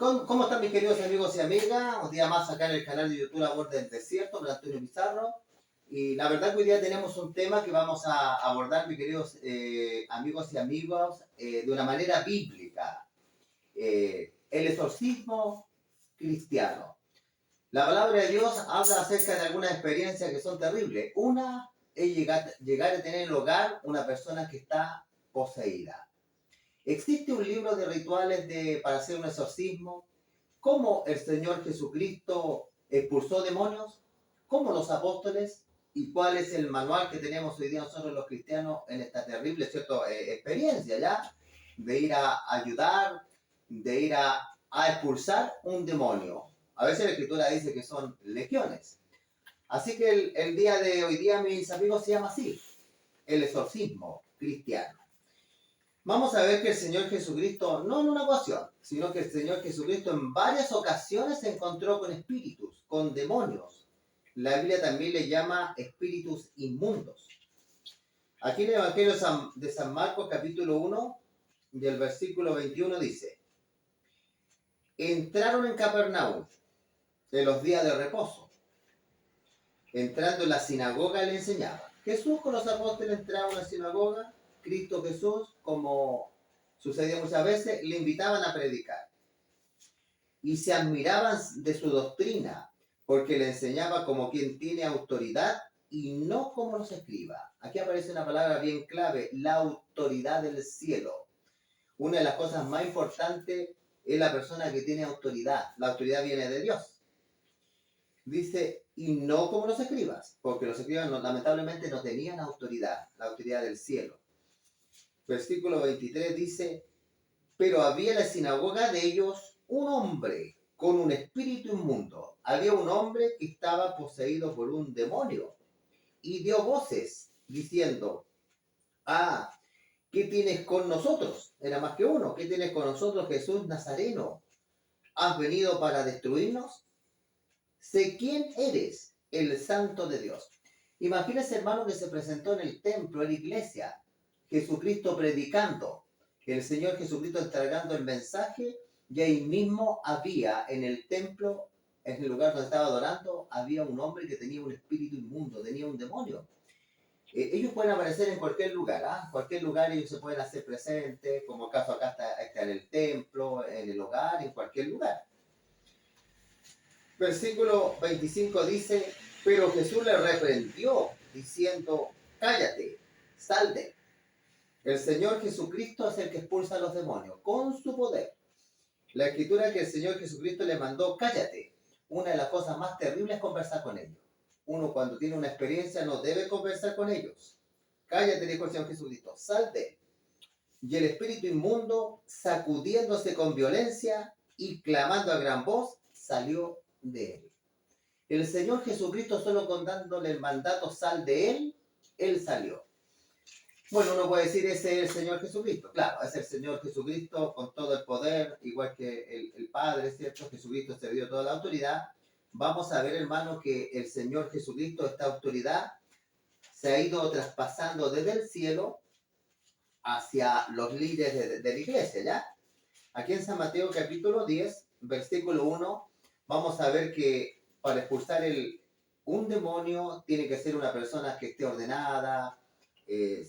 ¿Cómo están mis queridos amigos y amigas? Un día más acá en el canal de YouTube La Voz del Desierto, con Antonio Pizarro. Y la verdad que hoy día tenemos un tema que vamos a abordar, mis queridos amigos y amigas, de una manera bíblica. El exorcismo cristiano. La palabra de Dios habla acerca de algunas experiencias que son terribles. Una es llegar a tener en el hogar una persona que está poseída. ¿Existe un libro de rituales para hacer un exorcismo? ¿Cómo el Señor Jesucristo expulsó demonios? ¿Cómo los apóstoles? ¿Y cuál es el manual que tenemos hoy día nosotros los cristianos en esta terrible, ¿cierto? Experiencia ya de ir a ayudar, de ir a expulsar un demonio? A veces la Escritura dice que son legiones. Así que el día de hoy día, mis amigos, se llama así, el exorcismo cristiano. Vamos a ver que el Señor Jesucristo, no en una ocasión, sino que el Señor Jesucristo en varias ocasiones se encontró con espíritus, con demonios. La Biblia también le llama espíritus inmundos. Aquí en el Evangelio de San Marcos, capítulo 1, y el versículo 21 dice: entraron en Capernaum en los días de reposo. Entrando en la sinagoga le enseñaba. Jesús con los apóstoles entraron a la sinagoga. Cristo Jesús, como sucedía muchas veces, le invitaban a predicar. Y se admiraban de su doctrina, porque le enseñaba como quien tiene autoridad y no como los escribas. Aquí aparece una palabra bien clave: la autoridad del cielo. Una de las cosas más importantes es la persona que tiene autoridad. La autoridad viene de Dios. Dice, y no como los escribas, porque los escribas lamentablemente no tenían autoridad, la autoridad del cielo. Versículo 23 dice: pero había en la sinagoga de ellos un hombre con un espíritu inmundo. Había un hombre que estaba poseído por un demonio y dio voces diciendo: ah, ¿qué tienes con nosotros? Era más que uno. ¿Qué tienes con nosotros, Jesús Nazareno? ¿Has venido para destruirnos? Sé quién eres, el Santo de Dios. Imagínese, hermano, que se presentó en el templo, en la iglesia, Jesucristo predicando, el Señor Jesucristo entregando el mensaje, y ahí mismo había en el templo, en el lugar donde estaba adorando, había un hombre que tenía un espíritu inmundo, tenía un demonio. Ellos pueden aparecer en cualquier lugar, ¿ah? En cualquier lugar ellos se pueden hacer presentes, como el caso acá está en el templo, en el hogar, en cualquier lugar. Versículo 25 dice: pero Jesús le reprendió diciendo: cállate, sal de él. El Señor Jesucristo es el que expulsa a los demonios con su poder. La escritura es que el Señor Jesucristo le mandó: cállate. Una de las cosas más terribles es conversar con ellos. Uno, cuando tiene una experiencia, no debe conversar con ellos. Cállate, dijo el Señor Jesucristo, sal de él. Y el espíritu inmundo, sacudiéndose con violencia y clamando a gran voz, salió de él. El Señor Jesucristo, solo con dándole el mandato sal de él salió. Bueno, uno puede decir, ese es el Señor Jesucristo. Claro, es el Señor Jesucristo con todo el poder, igual que el Padre, ¿cierto? Jesucristo se dio toda la autoridad. Vamos a ver, hermano, que el Señor Jesucristo, esta autoridad, se ha ido traspasando desde el cielo hacia los líderes de la iglesia, ¿ya? Aquí en San Mateo capítulo 10, versículo 1, vamos a ver que para expulsar un demonio tiene que ser una persona que esté ordenada,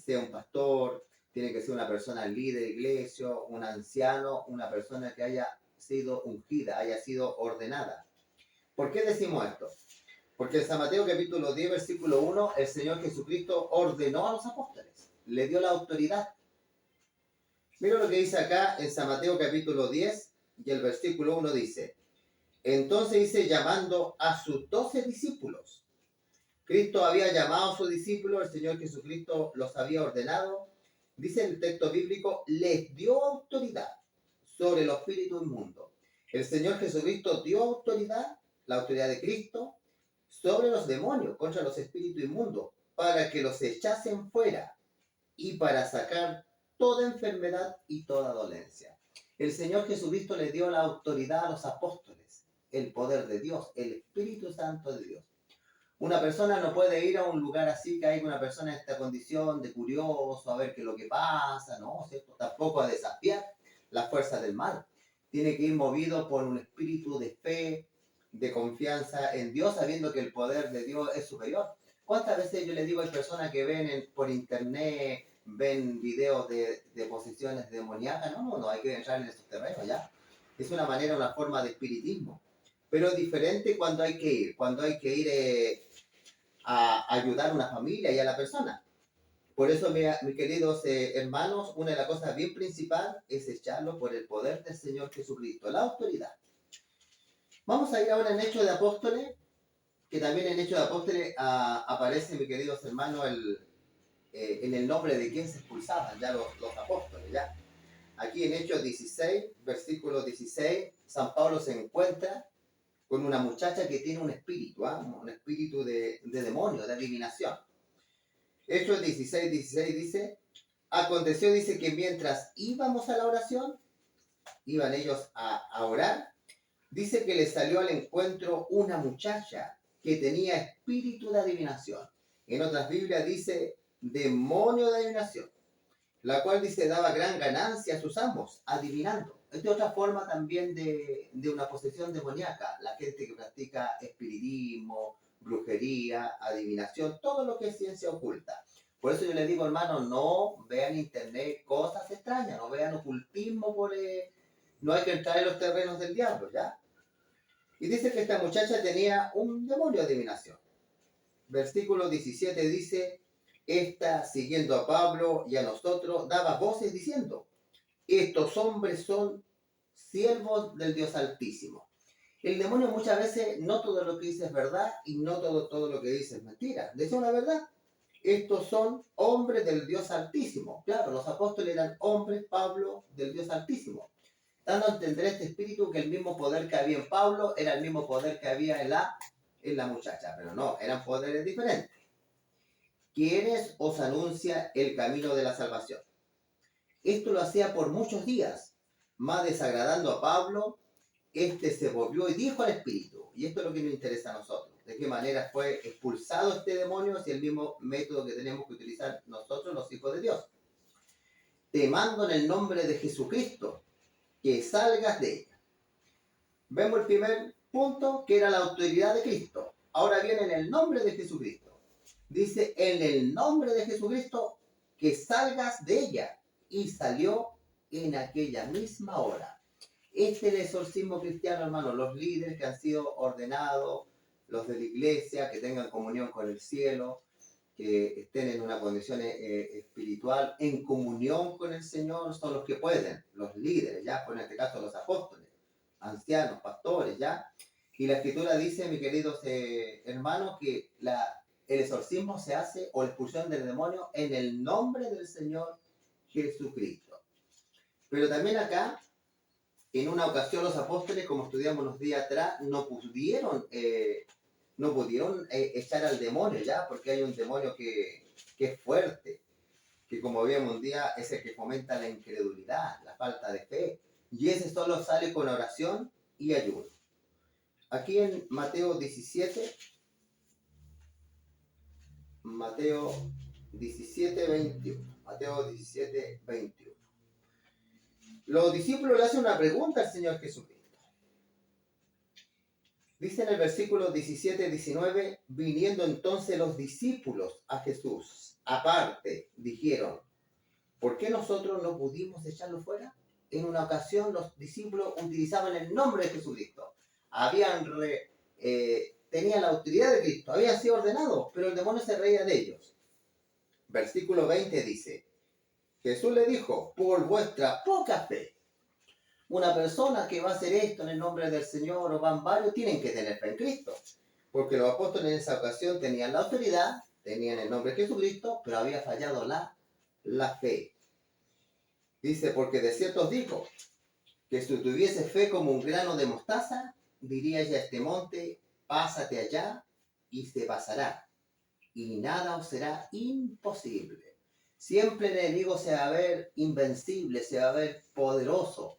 sea un pastor, tiene que ser una persona líder de iglesia, un anciano, una persona que haya sido ungida, haya sido ordenada. ¿Por qué decimos esto? Porque en San Mateo capítulo 10, versículo 1, el Señor Jesucristo ordenó a los apóstoles, le dio la autoridad. Mira lo que dice acá en San Mateo capítulo 10 y el versículo 1 dice: entonces dice, llamando a sus 12 discípulos. Cristo había llamado a sus discípulos, el Señor Jesucristo los había ordenado. Dice el texto bíblico, les dio autoridad sobre los espíritus inmundos. El Señor Jesucristo dio autoridad, la autoridad de Cristo, sobre los demonios, contra los espíritus inmundos, para que los echasen fuera y para sacar toda enfermedad y toda dolencia. El Señor Jesucristo le dio la autoridad a los apóstoles, el poder de Dios, el Espíritu Santo de Dios. Una persona no puede ir a un lugar así, que hay una persona en esta condición de curioso, a ver qué es lo que pasa, ¿no? ¿Cierto? Tampoco a desafiar las fuerzas del mal. tiene que ir movido por un espíritu de fe, de confianza en Dios, sabiendo que el poder de Dios es superior. ¿Cuántas veces yo le digo a personas que ven por internet, ven videos de posesiones demoníacas? No, hay que entrar en esos terrenos, ¿ya? Es una manera, una forma de espiritismo. Pero es diferente cuando hay que ir a ayudar a una familia y a la persona. Por eso, mis queridos hermanos, una de las cosas bien principales es echarlo por el poder del Señor Jesucristo, la autoridad. Vamos a ir ahora en Hechos de Apóstoles, que también en Hechos de Apóstoles aparece, mis queridos hermanos, en el nombre de quien se expulsaban ya los apóstoles. ¿Ya? Aquí en Hechos 16, versículo 16, San Pablo se encuentra con una muchacha que tiene un espíritu, un espíritu de demonio, de adivinación. Hechos 16, 16 dice, aconteció, dice, que mientras íbamos a la oración, iban ellos a orar, dice que les salió al encuentro una muchacha que tenía espíritu de adivinación. En otras Biblias dice demonio de adivinación, la cual dice daba gran ganancia a sus amos, adivinando. Es de otra forma también de una posesión demoníaca, la gente que practica espiritismo, brujería, adivinación, todo lo que es ciencia oculta. Por eso yo les digo, hermanos, no vean internet cosas extrañas, no vean ocultismo, no hay que entrar en los terrenos del diablo, ¿ya? Y dice que esta muchacha tenía un demonio de adivinación. Versículo 17 dice, esta, siguiendo a Pablo y a nosotros, daba voces diciendo, estos hombres son siervos del Dios Altísimo. El demonio muchas veces no todo lo que dice es verdad y no todo lo que dice es mentira. Dice una verdad. Estos son hombres del Dios Altísimo. Claro, los apóstoles eran hombres, Pablo, del Dios Altísimo. Dando a entender este espíritu que el mismo poder que había en Pablo era el mismo poder que había en la muchacha. Pero no, eran poderes diferentes. ¿Quiénes os anuncia el camino de la salvación? Esto lo hacía por muchos días, más desagradando a Pablo. Este se volvió y dijo al espíritu, y esto es lo que nos interesa a nosotros, de qué manera fue expulsado este demonio, si el mismo método que tenemos que utilizar nosotros, los hijos de Dios. Te mando en el nombre de Jesucristo, que salgas de ella. Vemos el primer punto, que era la autoridad de Cristo. Ahora viene en el nombre de Jesucristo. Dice, en el nombre de Jesucristo, que salgas de ella. Y salió en aquella misma hora. Este es el exorcismo cristiano, hermano. Los líderes que han sido ordenados, los de la iglesia, que tengan comunión con el cielo, que estén en una condición espiritual, en comunión con el Señor, son los que pueden, los líderes, ya, pues en este caso los apóstoles, ancianos, pastores, ya. Y la Escritura dice, mis queridos hermanos, que el exorcismo se hace, o la expulsión del demonio, en el nombre del Señor Jesucristo. Pero también acá, en una ocasión los apóstoles, como estudiamos unos días atrás, no pudieron echar al demonio, ¿ya? Porque hay un demonio que es fuerte, que como vimos un día es el que fomenta la incredulidad, la falta de fe, y ese solo sale con oración y ayuno. Aquí en Mateo 17, 21. Mateo 17, 21. Los discípulos le hacen una pregunta al Señor Jesucristo. Dice en el versículo 17-19, viniendo entonces los discípulos a Jesús, aparte, dijeron, ¿por qué nosotros no pudimos echarlo fuera? En una ocasión los discípulos utilizaban el nombre de Jesucristo. Tenían la autoridad de Cristo, habían sido ordenados, pero el demonio se reía de ellos. Versículo 20 dice, Jesús le dijo, por vuestra poca fe. Una persona que va a hacer esto en el nombre del Señor, o van varios, tienen que tener fe en Cristo. Porque los apóstoles en esa ocasión tenían la autoridad, tenían el nombre de Jesucristo, pero había fallado la fe. Dice, porque de cierto os digo, que si tuviese fe como un grano de mostaza, diría ya a este monte, pásate allá, y se pasará. Y nada os será imposible. Siempre el enemigo se va a ver invencible, se va a ver poderoso.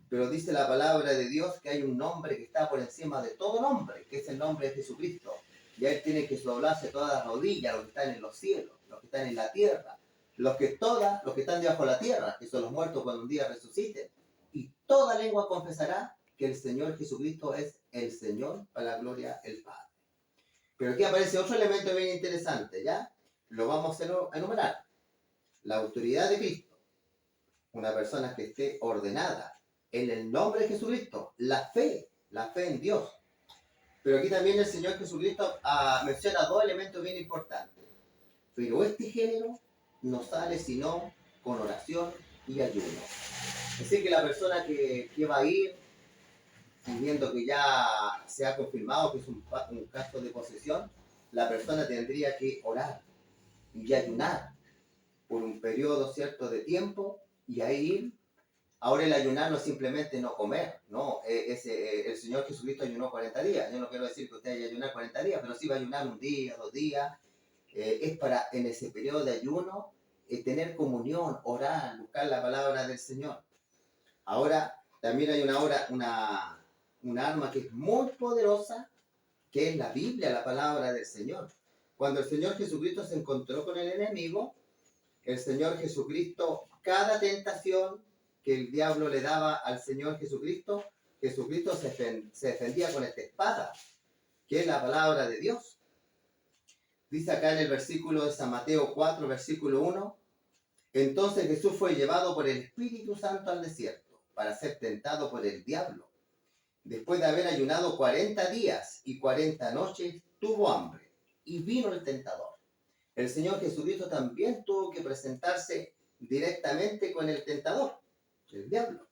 Pero dice la palabra de Dios que hay un nombre que está por encima de todo nombre, que es el nombre de Jesucristo. Y a él tiene que doblarse todas las rodillas, los que están en los cielos, los que están en la tierra, los que están debajo de la tierra, que son los muertos cuando un día resuciten. Y toda lengua confesará que el Señor Jesucristo es el Señor, para la gloria del Padre. Pero aquí aparece otro elemento bien interesante, ¿ya? Lo vamos a enumerar. La autoridad de Cristo, una persona que esté ordenada en el nombre de Jesucristo, la fe en Dios. Pero aquí también el Señor Jesucristo menciona dos elementos bien importantes. Pero este género no sale sino con oración y ayuno. Así que la persona que va a ir, viendo que ya se ha confirmado que es un caso de posesión, la persona tendría que orar y ayunar por un periodo cierto de tiempo y ahí ir. Ahora el ayunar no es simplemente no comer, ¿no? El Señor Jesucristo ayunó 40 días. Yo no quiero decir que usted haya ayunar 40 días, pero sí va a ayunar un día, 2 días. Es para en ese periodo de ayuno tener comunión, orar, buscar la palabra del Señor. Ahora también hay una arma que es muy poderosa, que es la Biblia, la palabra del Señor. Cuando el Señor Jesucristo se encontró con el enemigo, el Señor Jesucristo, cada tentación que el diablo le daba al Señor Jesucristo, Jesucristo se defendía con esta espada, que es la palabra de Dios. Dice acá en el versículo de San Mateo 4, versículo 1, entonces Jesús fue llevado por el Espíritu Santo al desierto para ser tentado por el diablo. Después de haber ayunado 40 días y 40 noches, tuvo hambre y vino el tentador. El Señor Jesucristo también tuvo que presentarse directamente con el tentador, el diablo.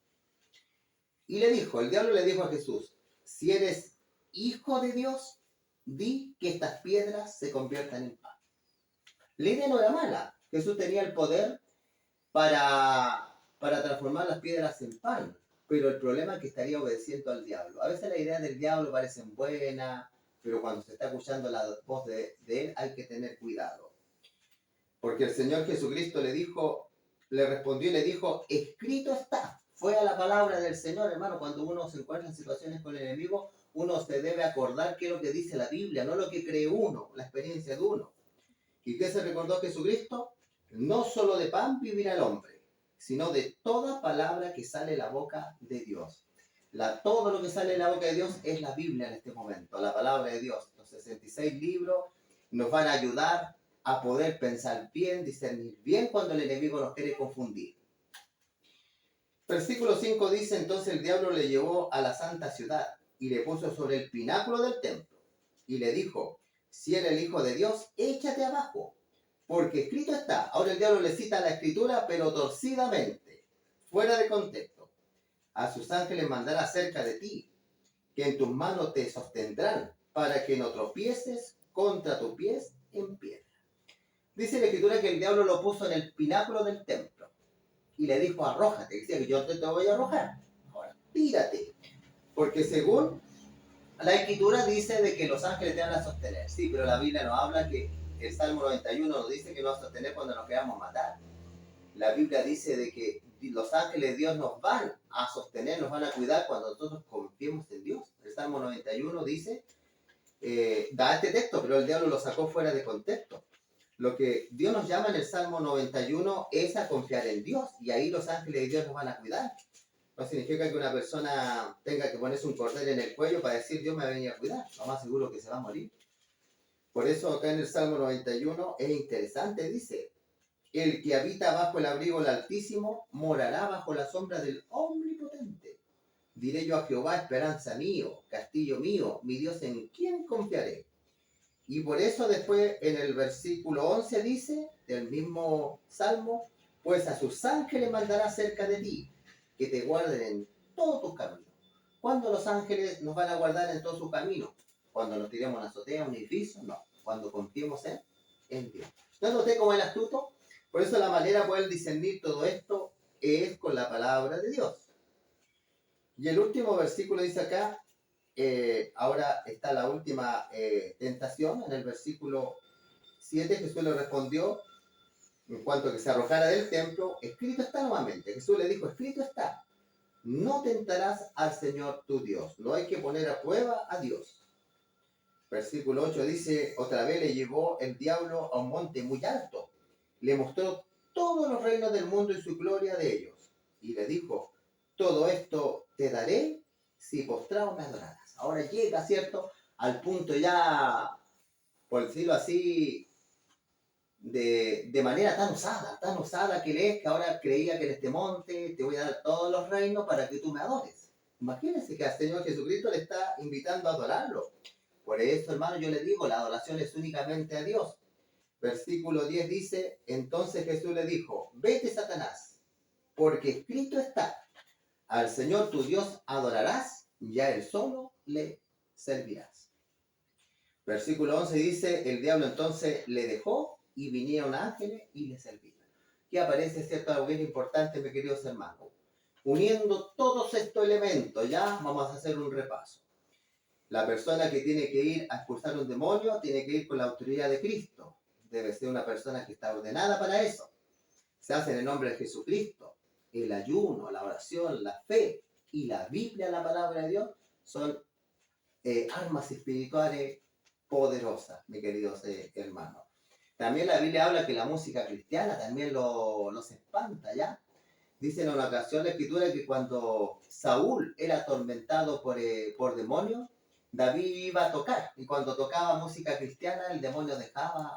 Y el diablo le dijo a Jesús, si eres hijo de Dios, di que estas piedras se conviertan en pan. La idea no era mala. Jesús tenía el poder para transformar las piedras en pan, pero el problema es que estaría obedeciendo al diablo. A veces las ideas del diablo parecen buenas, pero cuando se está escuchando la voz de él hay que tener cuidado. Porque el Señor Jesucristo le respondió y le dijo, escrito está. Fue a la palabra del Señor, hermano. Cuando uno se encuentra en situaciones con el enemigo, uno se debe acordar qué es lo que dice la Biblia, no lo que cree uno, la experiencia de uno. ¿Y qué se recordó Jesucristo? No solo de pan vivirá el hombre, sino de toda palabra que sale de la boca de Dios. Todo lo que sale de la boca de Dios es la Biblia en este momento, la palabra de Dios. Los 66 libros nos van a ayudar a poder pensar bien, discernir bien cuando el enemigo nos quiere confundir. Versículo 5 dice, entonces el diablo le llevó a la santa ciudad y le puso sobre el pináculo del templo y le dijo, si eres el Hijo de Dios, échate abajo, porque escrito está. Ahora el diablo le cita la escritura, pero torcidamente, fuera de contexto. A sus ángeles mandará cerca de ti, que en tus manos te sostendrán, para que no tropieces contra tus pies en piedra. Dice la escritura que el diablo lo puso en el pináculo del templo y le dijo, arrójate. Decía que yo te voy a arrojar. Ahora, tírate. Porque según la escritura dice de que los ángeles te van a sostener. Sí, pero la Biblia nos habla que el Salmo 91 nos dice que nos va a sostener cuando nos queramos matar. La Biblia dice de que los ángeles de Dios nos van a sostener, nos van a cuidar cuando nosotros confiemos en Dios. El Salmo 91 dice, da este texto, pero el diablo lo sacó fuera de contexto. Lo que Dios nos llama en el Salmo 91 es a confiar en Dios, y ahí los ángeles de Dios nos van a cuidar. No significa que una persona tenga que ponerse un cordel en el cuello para decir Dios me va a venir a cuidar. Lo más seguro que se va a morir. Por eso acá en el Salmo 91 es interesante, dice, el que habita bajo el abrigo del Altísimo morará bajo la sombra del Omnipotente. Diré yo a Jehová, esperanza mío, castillo mío, mi Dios en quien confiaré. Y por eso después en el versículo 11 dice, del mismo Salmo, pues a sus ángeles mandará cerca de ti, que te guarden en todos tus caminos. ¿Cuándo los ángeles nos van a guardar en todos sus caminos? ¿Cuando nos tiremos una azotea, un edificio? No, cuando confiemos en Dios. ¿No noté cómo es astuto? Por eso la manera de poder discernir todo esto es con la palabra de Dios. Y el último versículo dice acá, ahora está la última tentación, en el versículo 7 Jesús le respondió, en cuanto a que se arrojara del templo, escrito está nuevamente. Jesús le dijo, escrito está, no tentarás al Señor tu Dios, no hay que poner a prueba a Dios. Versículo 8 dice, otra vez le llevó el diablo a un monte muy alto, le mostró todos los reinos del mundo y su gloria de ellos, y le dijo, todo esto te daré si postrado me adoraras. Ahora llega, ¿cierto?, al punto ya, por decirlo así, de manera tan osada que él es, que ahora creía que en este monte te voy a dar todos los reinos para que tú me adores. Imagínense que al Señor Jesucristo le está invitando a adorarlo. Por eso, hermano, yo les digo, la adoración es únicamente a Dios. Versículo 10 dice, entonces Jesús le dijo, vete, Satanás, porque escrito está, al Señor tu Dios adorarás y a Él solo le servirás. Versículo 11 dice, el diablo entonces le dejó y vinieron ángeles y le servían. Que aparece, ¿cierto?, algo bien importante, mis queridos hermanos. Uniendo todos estos elementos, ya vamos a hacer un repaso. La persona que tiene que ir a expulsar un demonio tiene que ir con la autoridad de Cristo. Debe ser una persona que está ordenada para eso. Se hace en el nombre de Jesucristo. El ayuno, la oración, la fe y la Biblia, la palabra de Dios, son armas espirituales poderosas, mis queridos hermanos. También la Biblia habla que la música cristiana también los espanta, ¿ya? Dice en una ocasión la Escritura que cuando Saúl era atormentado por demonios, David iba a tocar, y cuando tocaba música cristiana, el demonio dejaba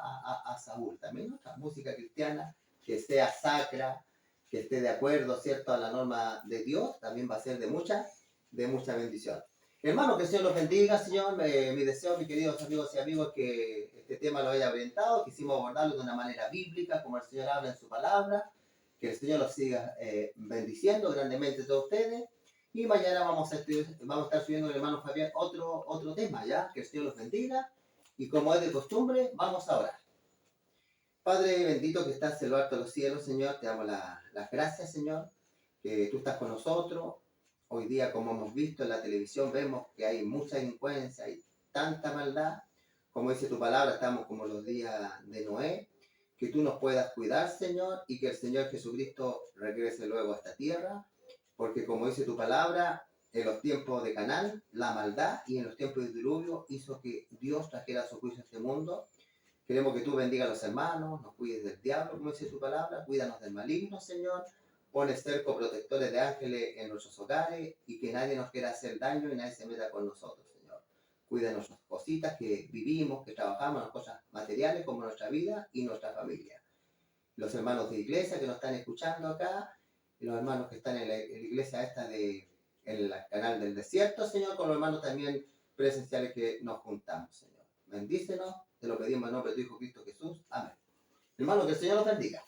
a Saúl. También otra música cristiana que sea sacra, que esté de acuerdo, ¿cierto?, a la norma de Dios, también va a ser de mucha bendición. Hermano, que el Señor los bendiga, Señor. Mi deseo, mis queridos amigos y amigos, que este tema lo haya orientado. Quisimos abordarlo de una manera bíblica, como el Señor habla en su palabra. Que el Señor los siga bendiciendo grandemente a todos ustedes. Y mañana vamos a estar subiendo, el hermano Fabián, otro tema, ¿ya? Que el Señor los bendiga. Y como es de costumbre, vamos a orar. Padre bendito que estás en lo alto de los cielos, Señor, te damos las gracias, Señor, que tú estás con nosotros. Hoy día, como hemos visto en la televisión, vemos que hay mucha delincuencia, hay tanta maldad. Como dice tu palabra, estamos como los días de Noé. Que tú nos puedas cuidar, Señor, y que el Señor Jesucristo regrese luego a esta tierra. Porque como dice tu palabra, en los tiempos de Canaán, la maldad, y en los tiempos de diluvio hizo que Dios trajera su juicio a este mundo. Queremos que tú bendiga a los hermanos, nos cuides del diablo, como dice tu palabra, cuídanos del maligno, Señor. Pone cerco protectores de ángeles en nuestros hogares y que nadie nos quiera hacer daño y nadie se meta con nosotros, Señor. Cuida nuestras cositas que vivimos, que trabajamos, las cosas materiales como nuestra vida y nuestra familia. Los hermanos de iglesia que nos están escuchando acá, y los hermanos que están en la iglesia esta en el canal del desierto, Señor, con los hermanos también presenciales que nos juntamos, Señor. Bendícenos, te lo pedimos en nombre de tu Hijo Cristo Jesús. Amén. Hermano, que el Señor los bendiga.